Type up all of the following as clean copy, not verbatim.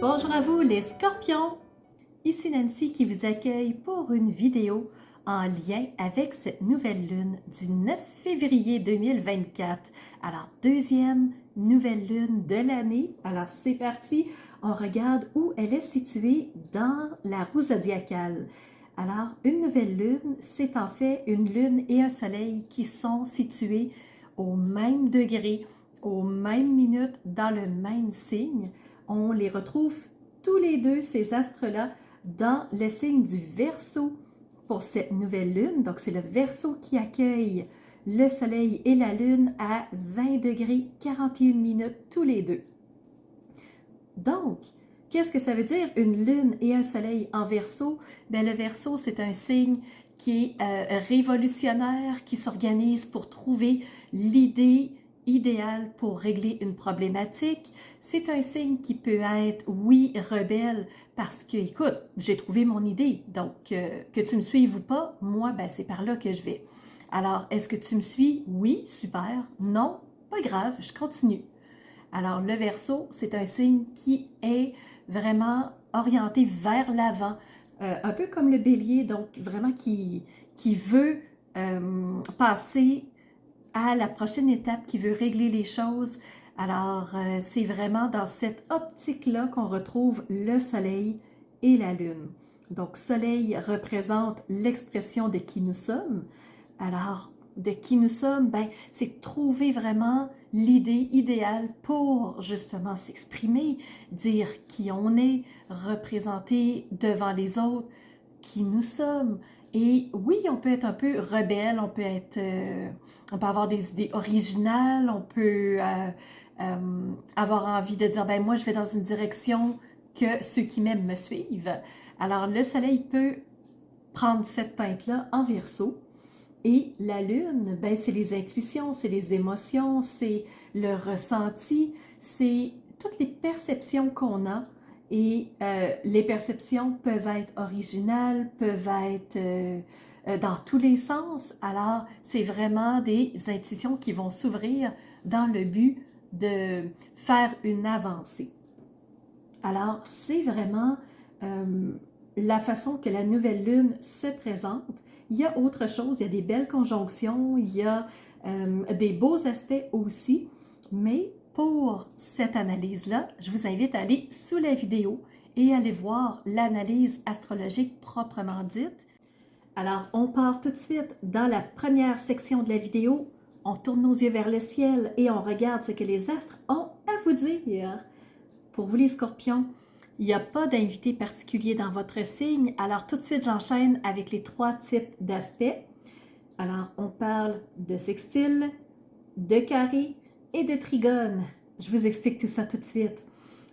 Bonjour à vous les scorpions! Ici Nancy qui vous accueille pour une vidéo en lien avec cette nouvelle lune du 9 février 2024. Alors, deuxième nouvelle lune de l'année. Alors, c'est parti. On regarde où elle est située dans la roue zodiacale. Alors, une nouvelle lune, c'est en fait une lune et un soleil qui sont situés au même degré, aux mêmes minutes, dans le même signe. On les retrouve tous les deux, ces astres-là, dans le signe du Verseau pour cette nouvelle lune. Donc, c'est le Verseau qui accueille le soleil et la lune à 20 degrés 41 minutes tous les deux. Donc, qu'est-ce que ça veut dire une lune et un soleil en Verseau? Bien, le Verseau, c'est un signe qui est révolutionnaire, qui s'organise pour trouver l'idée idéal pour régler une problématique. C'est un signe qui peut être, oui, rebelle, parce que, écoute, j'ai trouvé mon idée, donc que tu me suives ou pas, moi, ben, c'est par là que je vais. Alors, est-ce que tu me suis? Oui, super. Non, pas grave, je continue. Alors, le Verseau, c'est un signe qui est vraiment orienté vers l'avant, un peu comme le Bélier, donc vraiment qui veut passer à la prochaine étape, qui veut régler les choses. Alors, c'est vraiment dans cette optique-là qu'on retrouve le Soleil et la Lune. Donc, Soleil représente l'expression de qui nous sommes. Alors, de qui nous sommes, ben, c'est trouver vraiment l'idée idéale pour justement s'exprimer, dire qui on est, représenter devant les autres qui nous sommes. Et oui, on peut être un peu rebelle, on peut avoir des idées originales, on peut avoir envie de dire, ben moi je vais dans une direction que ceux qui m'aiment me suivent. Alors le soleil peut prendre cette teinte-là en Verseau. Et la lune, ben, c'est les intuitions, c'est les émotions, c'est le ressenti, c'est toutes les perceptions qu'on a. Et les perceptions peuvent être originales, peuvent être dans tous les sens. Alors, c'est vraiment des intuitions qui vont s'ouvrir dans le but de faire une avancée. Alors, c'est vraiment la façon que la nouvelle lune se présente. Il y a autre chose, il y a des belles conjonctions, il y a des beaux aspects aussi, mais pour cette analyse-là, je vous invite à aller sous la vidéo et aller voir l'analyse astrologique proprement dite. Alors, on part tout de suite dans la première section de la vidéo, on tourne nos yeux vers le ciel et on regarde ce que les astres ont à vous dire. Pour vous les scorpions, il n'y a pas d'invité particulier dans votre signe, alors tout de suite j'enchaîne avec les 3 types d'aspects. Alors on parle de sextile, de carré et de trigone. Je vous explique tout ça tout de suite.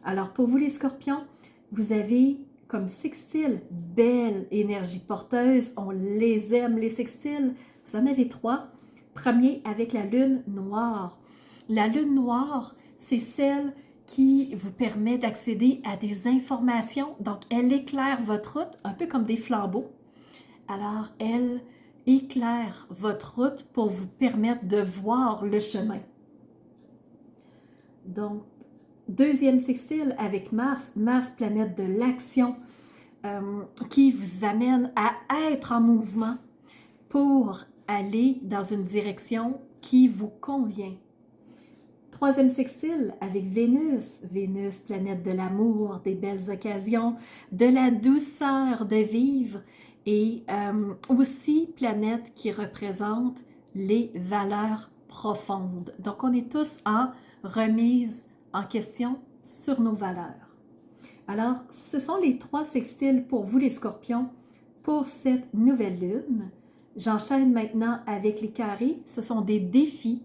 Alors pour vous les scorpions, vous avez comme sextile, belle énergie porteuse, on les aime les sextiles. Vous en avez 3. Premier avec la lune noire. La lune noire, c'est celle qui vous permet d'accéder à des informations. Donc, elle éclaire votre route, un peu comme des flambeaux. Alors, elle éclaire votre route pour vous permettre de voir le chemin. Donc, deuxième sextile avec Mars, Mars, planète de l'action, qui vous amène à être en mouvement pour aller dans une direction qui vous convient. Troisième sextile avec Vénus. Vénus, planète de l'amour, des belles occasions, de la douceur de vivre et aussi planète qui représente les valeurs profondes. Donc, on est tous en remise en question sur nos valeurs. Alors, ce sont les 3 sextiles pour vous les scorpions pour cette nouvelle lune. J'enchaîne maintenant avec les carrés. Ce sont des défis.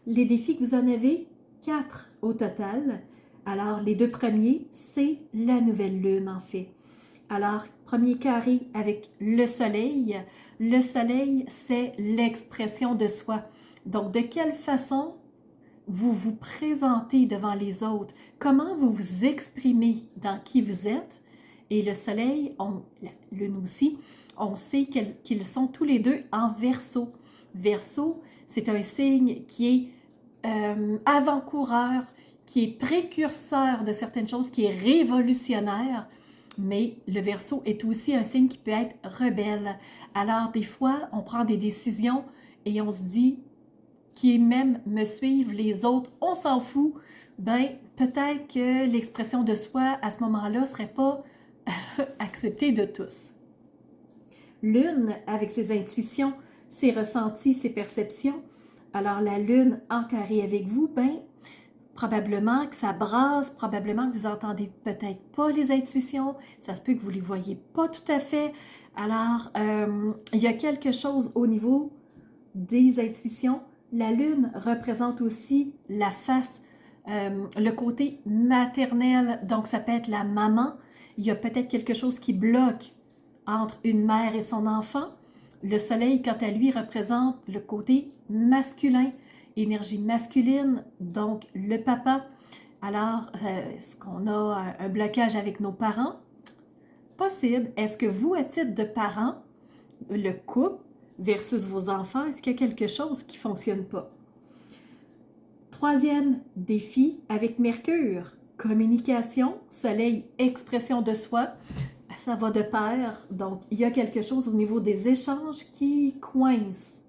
Les défis que vous en avez, 4 au total. Alors, les 2 premiers, c'est la nouvelle lune en fait. Alors, premier carré avec le soleil. Le soleil, c'est l'expression de soi. Donc, de quelle façon vous vous présentez devant les autres? Comment vous vous exprimez dans qui vous êtes? Et le soleil, la lune aussi, on sait qu'ils sont tous les deux en Verseau. Verseau, c'est un signe qui est avant-coureur, qui est précurseur de certaines choses, qui est révolutionnaire, mais le Verseau est aussi un signe qui peut être rebelle. Alors, des fois, on prend des décisions et on se dit, qui même me suivent, les autres, on s'en fout. Ben, peut-être que l'expression de soi, à ce moment-là, ne serait pas acceptée de tous. Lune, avec ses intuitions, ses ressentis, ses perceptions. Alors, la Lune en carré avec vous, ben, probablement que ça brasse, probablement que vous entendez peut-être pas les intuitions, ça se peut que vous les voyez pas tout à fait. Alors, il y a quelque chose au niveau des intuitions. La Lune représente aussi la face, le côté maternel, donc ça peut être la maman. Il y a peut-être quelque chose qui bloque entre une mère et son enfant. Le Soleil, quant à lui, représente le côté masculin, énergie masculine, donc le papa. Alors, est-ce qu'on a un blocage avec nos parents? Possible. Est-ce que vous, à titre de parent, le couple versus vos enfants, est-ce qu'il y a quelque chose qui ne fonctionne pas? Troisième défi avec Mercure, communication, Soleil, expression de soi, ça va de pair, donc il y a quelque chose au niveau des échanges qui coince.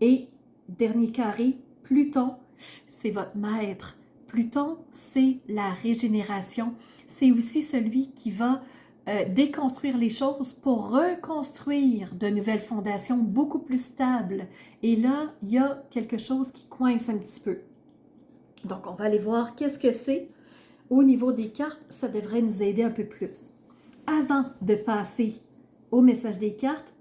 Et dernier carré, Pluton, c'est votre maître. Pluton, c'est la régénération. C'est aussi celui qui va déconstruire les choses pour reconstruire de nouvelles fondations beaucoup plus stables. Et là, il y a quelque chose qui coince un petit peu. Donc, on va aller voir qu'est-ce que c'est. Au niveau des cartes, ça devrait nous aider un peu plus. Avant de passer au message des cartes,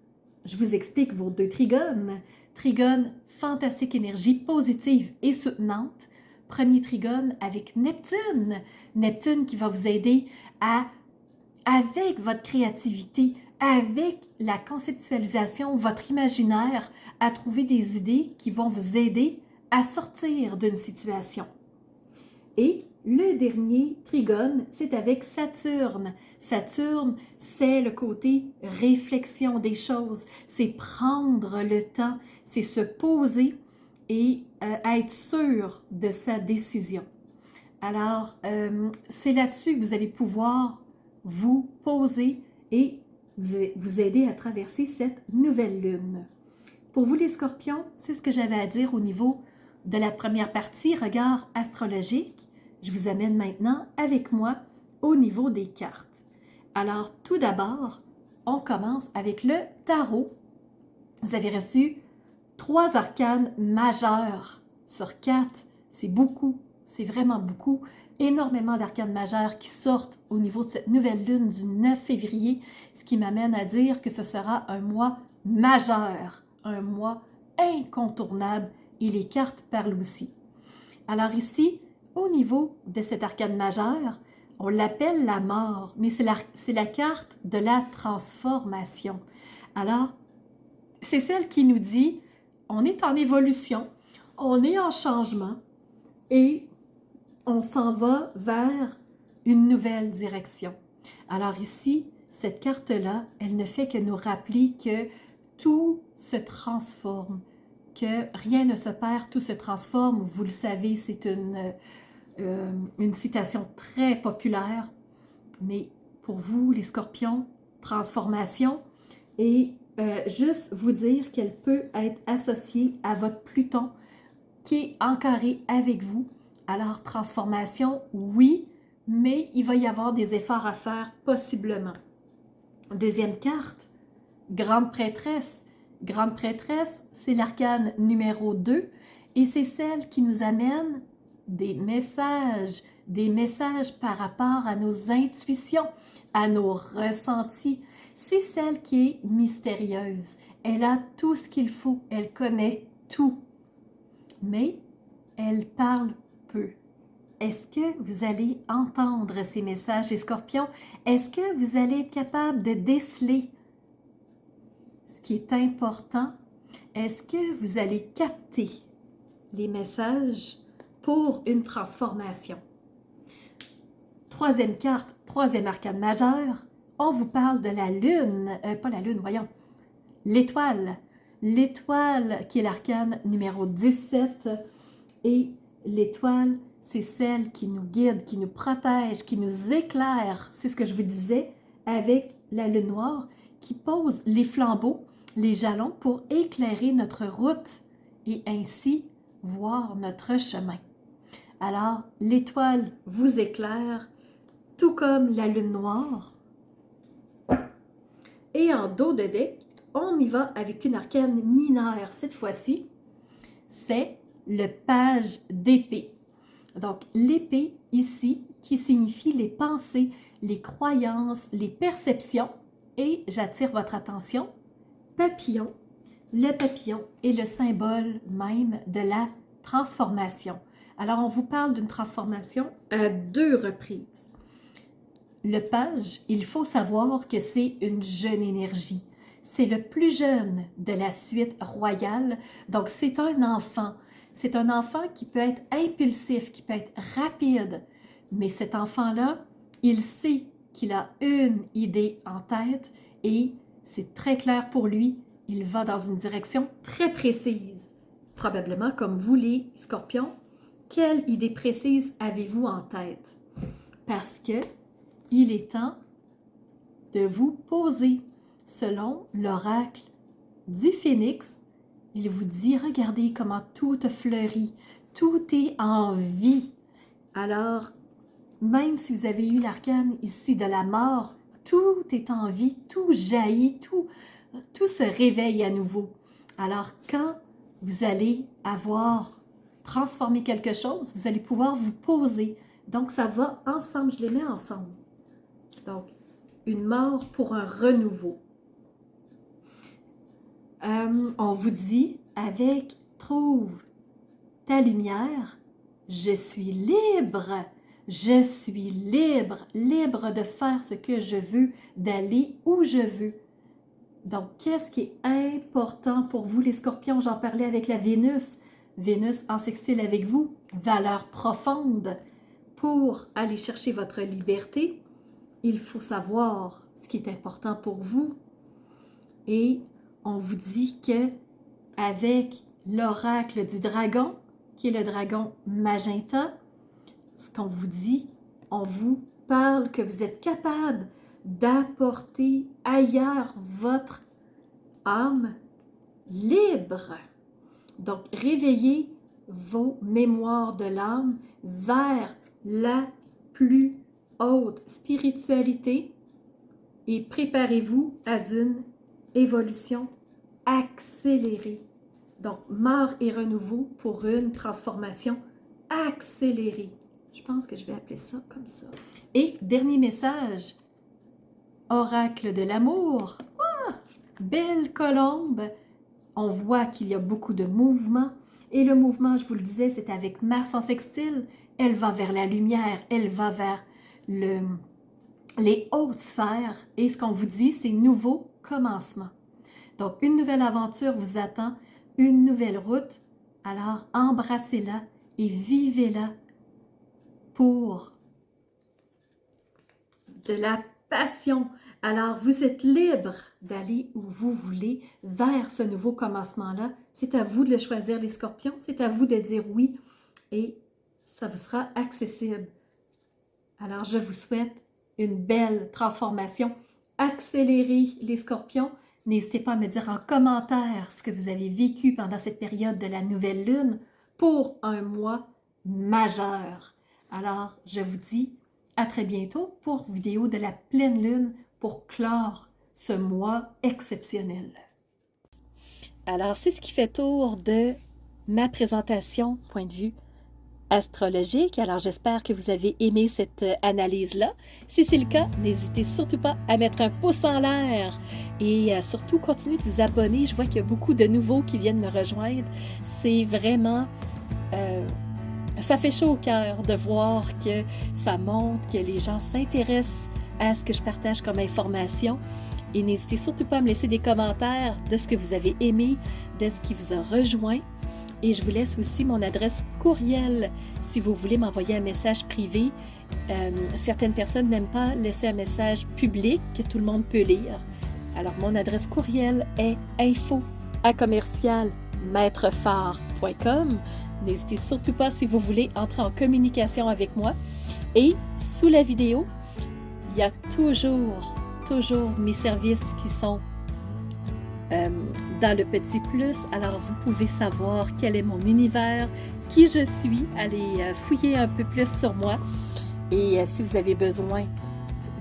je vous explique vos deux trigones. Trigone, fantastique énergie positive et soutenante. Premier trigone avec Neptune. Neptune qui va vous aider à, avec votre créativité, avec la conceptualisation, votre imaginaire, à trouver des idées qui vont vous aider à sortir d'une situation. Et le dernier trigone, c'est avec Saturne. Saturne, c'est le côté réflexion des choses, c'est prendre le temps, c'est se poser et être sûr de sa décision. Alors, c'est là-dessus que vous allez pouvoir vous poser et vous aider à traverser cette nouvelle lune. Pour vous les scorpions, c'est ce que j'avais à dire au niveau de la première partie, regard astrologique. Je vous amène maintenant avec moi au niveau des cartes. Alors, tout d'abord, on commence avec le tarot. Vous avez reçu 3 arcanes majeurs sur 4. C'est beaucoup, c'est vraiment beaucoup. Énormément d'arcanes majeures qui sortent au niveau de cette nouvelle lune du 9 février, ce qui m'amène à dire que ce sera un mois majeur, un mois incontournable et les cartes parlent aussi. Alors ici, au niveau de cet arcane majeur, on l'appelle la mort, mais c'est la carte de la transformation. Alors, c'est celle qui nous dit, on est en évolution, on est en changement et on s'en va vers une nouvelle direction. Alors ici, cette carte-là, elle ne fait que nous rappeler que tout se transforme, que rien ne se perd, tout se transforme. Vous le savez, c'est une citation très populaire, mais pour vous, les scorpions, transformation, et juste vous dire qu'elle peut être associée à votre Pluton qui est en carré avec vous. Alors, transformation, oui, mais il va y avoir des efforts à faire possiblement. Deuxième carte, grande prêtresse. Grande prêtresse, c'est l'arcane numéro 2 et c'est celle qui nous amène des messages par rapport à nos intuitions, à nos ressentis. C'est celle qui est mystérieuse. Elle a tout ce qu'il faut, elle connaît tout, mais elle parle peu. Est-ce que vous allez entendre ces messages des scorpions? Est-ce que vous allez être capable de déceler ce qui est important? Est-ce que vous allez capter les messages pour une transformation? Troisième carte, troisième arcane majeure, on vous parle de la lune, pas la lune, voyons, l'étoile. L'étoile qui est l'arcane numéro 17. Et l'étoile, c'est celle qui nous guide, qui nous protège, qui nous éclaire. C'est ce que je vous disais avec la lune noire qui pose les flambeaux, les jalons pour éclairer notre route et ainsi voir notre chemin. Alors, l'étoile vous éclaire, tout comme la lune noire. Et en dos de deck, on y va avec une arcane mineure cette fois-ci. C'est le page d'épée. Donc, l'épée ici, qui signifie les pensées, les croyances, les perceptions. Et j'attire votre attention, papillon. Le papillon est le symbole même de la transformation. Alors, on vous parle d'une transformation à 2 reprises. Le page, il faut savoir que c'est une jeune énergie. C'est le plus jeune de la suite royale. Donc, c'est un enfant. C'est un enfant qui peut être impulsif, qui peut être rapide. Mais cet enfant-là, il sait qu'il a une idée en tête et c'est très clair pour lui. Il va dans une direction très précise. Probablement comme vous les scorpions, quelle idée précise avez-vous en tête? Parce que il est temps de vous poser. Selon l'oracle du phénix, il vous dit, regardez comment tout fleurit, tout est en vie. Alors, même si vous avez eu l'arcane ici de la mort, tout est en vie, tout jaillit, tout se réveille à nouveau. Alors, quand vous allez avoir transformé quelque chose, vous allez pouvoir vous poser. Donc, ça va ensemble, je les mets ensemble. Donc, une mort pour un renouveau. On vous dit, avec « Trouve ta lumière », je suis libre. Je suis libre, libre de faire ce que je veux, d'aller où je veux. Donc, qu'est-ce qui est important pour vous, les scorpions? J'en parlais avec la Vénus. Vénus en sextile avec vous, valeur profonde. Pour aller chercher votre liberté, il faut savoir ce qui est important pour vous. Et on vous dit que avec l'oracle du dragon, qui est le dragon magenta, ce qu'on vous dit, on vous parle que vous êtes capable d'apporter ailleurs votre âme libre. Donc, réveillez vos mémoires de l'âme vers la plus haute spiritualité et préparez-vous à une évolution accélérée. Donc, mort et renouveau pour une transformation accélérée. Je pense que je vais appeler ça comme ça. Et dernier message, oracle de l'amour. Ah, belle colombe. On voit qu'il y a beaucoup de mouvement. Et le mouvement, je vous le disais, c'est avec Mars en sextile. Elle va vers la lumière, elle va vers les hautes sphères. Et ce qu'on vous dit, c'est nouveau commencement. Donc, une nouvelle aventure vous attend, une nouvelle route. Alors, embrassez-la et vivez-la pour de la passion. Alors, vous êtes libre d'aller où vous voulez vers ce nouveau commencement-là. C'est à vous de le choisir, les scorpions. C'est à vous de dire oui et ça vous sera accessible. Alors, je vous souhaite une belle transformation. Accélérez, les scorpions. N'hésitez pas à me dire en commentaire ce que vous avez vécu pendant cette période de la nouvelle lune pour un mois majeur. Alors, je vous dis à très bientôt pour vidéo de la pleine lune pour clore ce mois exceptionnel. Alors, c'est ce qui fait tour de ma présentation, point de vue astrologique. Alors, j'espère que vous avez aimé cette analyse-là. Si c'est le cas, n'hésitez surtout pas à mettre un pouce en l'air et surtout continuez de vous abonner. Je vois qu'il y a beaucoup de nouveaux qui viennent me rejoindre. C'est vraiment... ça fait chaud au cœur de voir que ça montre, que les gens s'intéressent à ce que je partage comme information. Et n'hésitez surtout pas à me laisser des commentaires de ce que vous avez aimé, de ce qui vous a rejoint. Et je vous laisse aussi mon adresse courriel si vous voulez m'envoyer un message privé. Certaines personnes n'aiment pas laisser un message public que tout le monde peut lire. Alors, mon adresse courriel est info@commercial maîtrephare.com. N'hésitez surtout pas si vous voulez entrer en communication avec moi. Et sous la vidéo, il y a toujours mes services qui sont dans le petit plus. Alors, vous pouvez savoir quel est mon univers, qui je suis, allez fouiller un peu plus sur moi. Et si vous avez besoin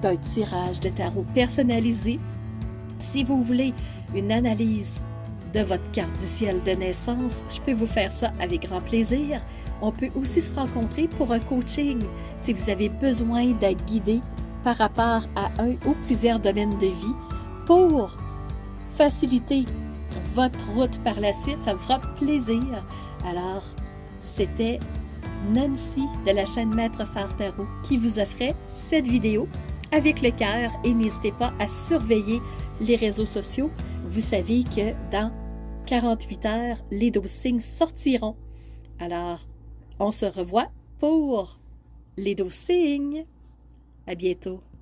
d'un tirage de tarot personnalisé, si vous voulez une analyse de votre carte du ciel de naissance, je peux vous faire ça avec grand plaisir. On peut aussi se rencontrer pour un coaching si vous avez besoin d'être guidé par rapport à un ou plusieurs domaines de vie pour faciliter votre route par la suite. Ça me fera plaisir. Alors, c'était Nancy de la chaîne Maître Phare Tarot qui vous offrait cette vidéo avec le cœur et n'hésitez pas à surveiller les réseaux sociaux. Vous savez que dans 48 heures, les 12 signes sortiront. Alors, on se revoit pour les 12 signes. À bientôt.